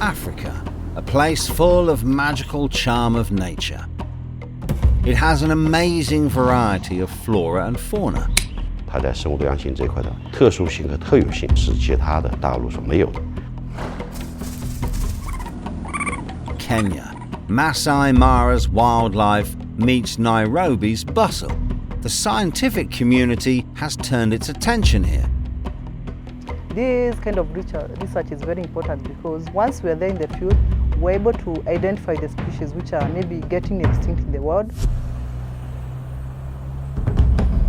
Africa, a place full of magical charm of nature. It has an amazing variety of flora and fauna. 它在生物多样性这一块的特殊性和特有性是其他的大陆所没有的。Kenya, Masai Mara's wildlife meets Nairobi's bustle. The scientific community has turned its attention here. This kind of research is very important because once we are there in the field, we're able to identify the species which are maybe getting extinct in the world.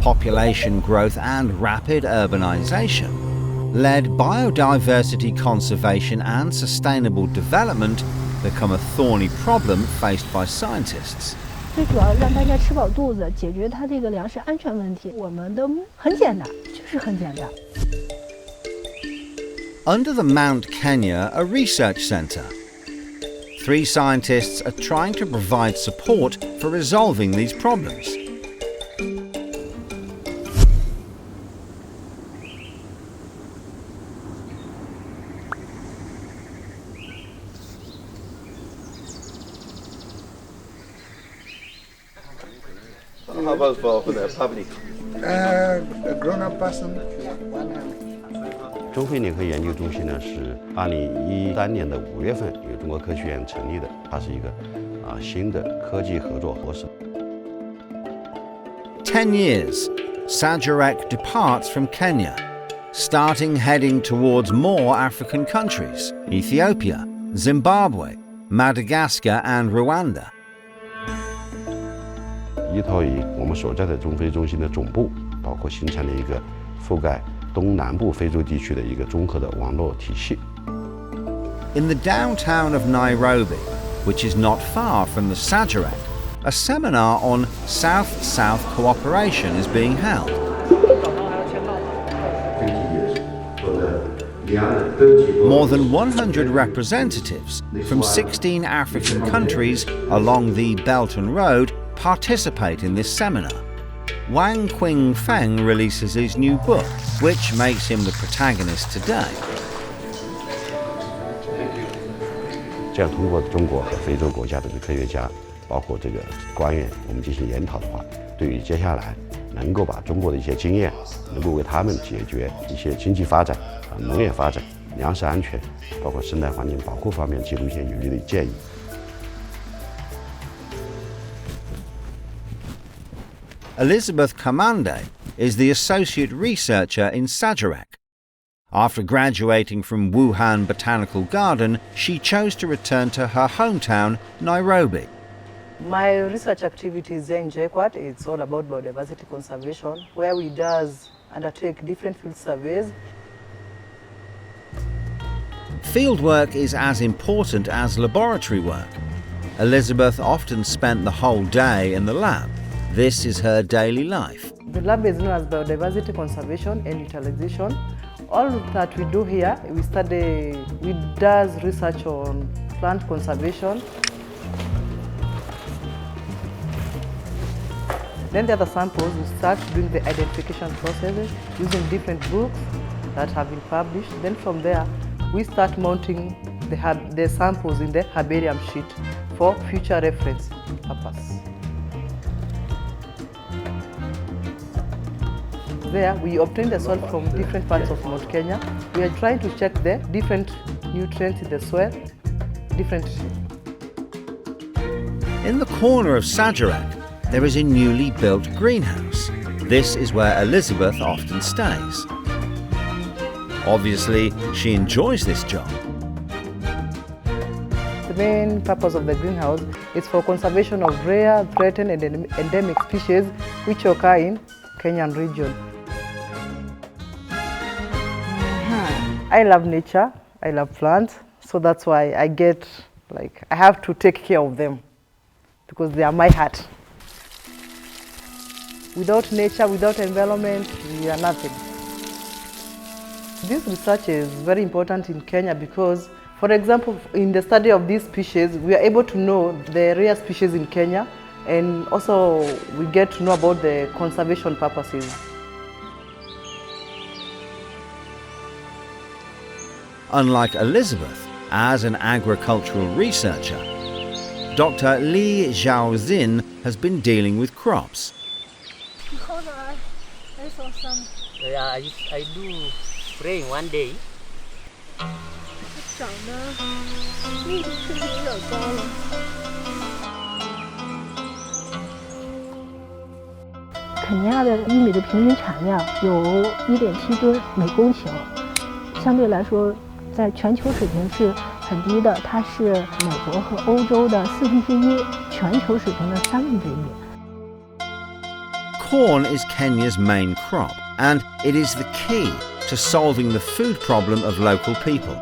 Population growth and rapid urbanization led biodiversity conservation and sustainable development become a thorny problem faced by scientists. 最主要让大家吃饱肚子，解决它这个粮食安全问题，我们的很简单，就是很简单。Under the Mount Kenya, a research center. 3 scientists are trying to provide support for resolving these problems. How about for the public? A grown-up person. 中非联合研究中心呢是2013年的5月份由中国科学院成立的，它是一个新的科技合作模式。10 years, Sajarek departs from Kenya, starting heading towards more African countries: Ethiopia, Zimbabwe, Madagascar and Rwanda. 依托于我们所在的中非中心的总部，包括形成了一个覆盖东南部非洲地区的一个综合的网络体系。In the downtown of Nairobi, which is not far from the Sajarek, a seminar on South-South cooperation is being held. More than 100 representatives from 16 African countries along the Belt and Road participate in this seminar. Wang Qingfeng releases his new book, which makes him the protagonist today. 这样通过中国和非洲国家的科学家，包括这个官员，我们进行研讨的话，对于接下来能够把中国的一些经验，能够为他们解决一些经济发展、农业发展、粮食安全，包括生态环境保护方面提出一些有力的建议。Elizabeth Kamande is the associate researcher in Sajarek. After graduating from Wuhan Botanical Garden, she chose to return to her hometown, Nairobi. My research activities in JKUAT, it's all about biodiversity conservation, where we undertake different field surveys. Fieldwork is as important as laboratory work. Elizabeth often spent the whole day in the lab. This is her daily life. The lab is known as biodiversity conservation and utilization. All that we do here, we do research on plant conservation. Then the other samples, we start doing the identification processes using different books that have been published. Then from there, we start mounting the samples in the herbarium sheet for future reference purpose. There, we obtain the soil from different parts of Mount Kenya. We are trying to check the different nutrients in the soil, In the corner of Sajarek, there is a newly built greenhouse. This is where Elizabeth often stays. Obviously, she enjoys this job. The main purpose of the greenhouse is for conservation of rare, threatened and endemic species which occur in Kenyan region. I love nature, I love plants, so that's why I have to take care of them because they are my heart. Without nature, without environment, we are nothing. This research is very important in Kenya because, for example, in the study of these species, we are able to know the rare species in Kenya, and also we get to know about the conservation purposes. Unlike Elizabeth, As an agricultural researcher, Dr. Li Zhaozin has been dealing with crops. Because I saw some. Yeah, I do spraying one day. 长得密度是不是有点高了？肯尼亚的玉米的平均产量有1.7吨每公顷，相对来说，在全球水平是很低的，它是美国和欧洲的1/4，全球水平的1/3。Corn is Kenya's main crop, and it is the key to solving the food problem of local people.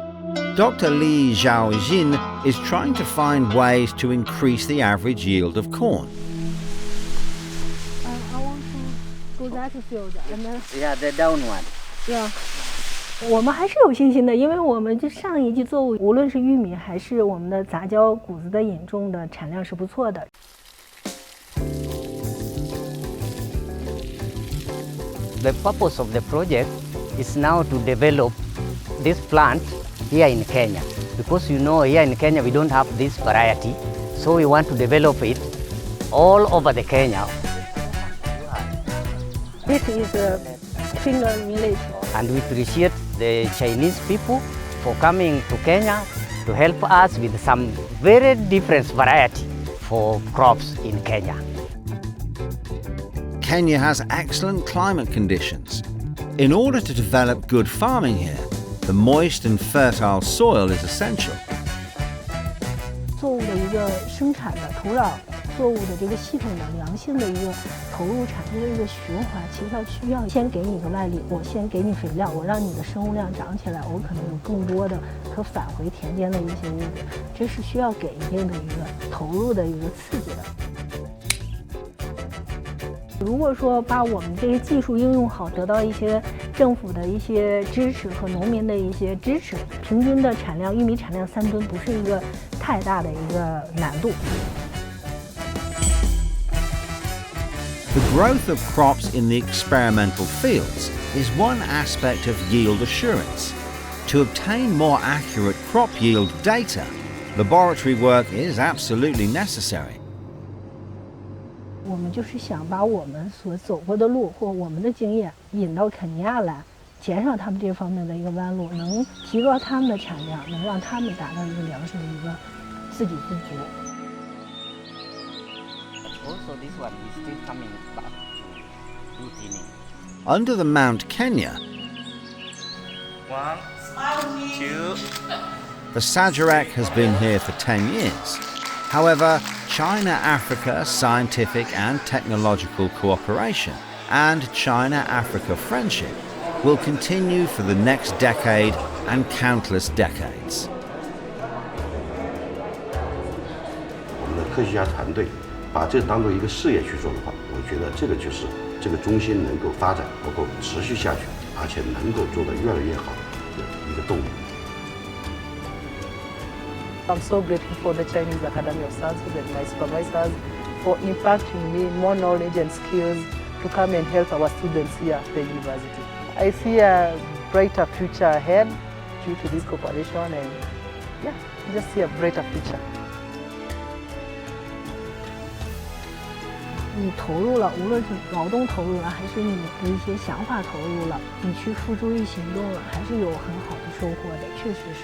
Dr. Li Zhaozin is trying to find ways to increase the average yield of corn. I want to go that field and then Yeah, the down one. yeah. 我们还是有信心的，因为我们这上一季作物，无论是玉米还是我们的杂交谷子的引种的产量是不错的。The purpose of the project is now to develop this plant here in Kenya, because here in Kenya we don't have this variety, so we want to develop it all over the Kenya. This is a finger millet. And we appreciate the Chinese people for coming to Kenya to help us with some very different variety for crops in Kenya. Kenya has excellent climate conditions. In order to develop good farming here, the moist and fertile soil is essential. 作物的一个生产的土壤，作物的这个系统的良性的一个投入产出的一个循环，其实它需要先给你一个外力，我先给你肥料，我让你的生物量长起来，我可能有更多的可返回田间的一些物质，这是需要给一定的一个投入的一个刺激的。如果说把我们这个技术应用好，得到一些政府的一些支持和农民的一些支持，平均的产量，玉米产量3吨不是一个太大的一个难度。The growth of crops in the experimental fields is one aspect of yield assurance. To obtain more accurate crop yield data, laboratory work is absolutely necessary. 我们就是想把我们所走过的路或我们的经验引到肯尼亚来，减少他们这方面的一个弯路，能提高他们的产量，能让他们达到一个粮食的一个自给自足。Also, this one is still coming back to routine. Under the Mount Kenya, 1, 2. the Sajarek has been here for 10 years. However, China-Africa scientific and technological cooperation and China-Africa friendship will continue for the next decade and countless decades. 我们的科学家团队把这当做一个事业去做的话，我觉得这个就是这个中心能够发展，能够持续下去，而且能够做得越来越好的一个动力。I'm so grateful for the Chinese Academy of Sciences and my supervisors for imparting me more knowledge and skills to come and help our students here at the university. I see a brighter future ahead due to this cooperation and just see a brighter future. 你投入了，无论是劳动投入了，还是你的一些想法投入了，你去付诸于行动了，还是有很好的收获的，确实是。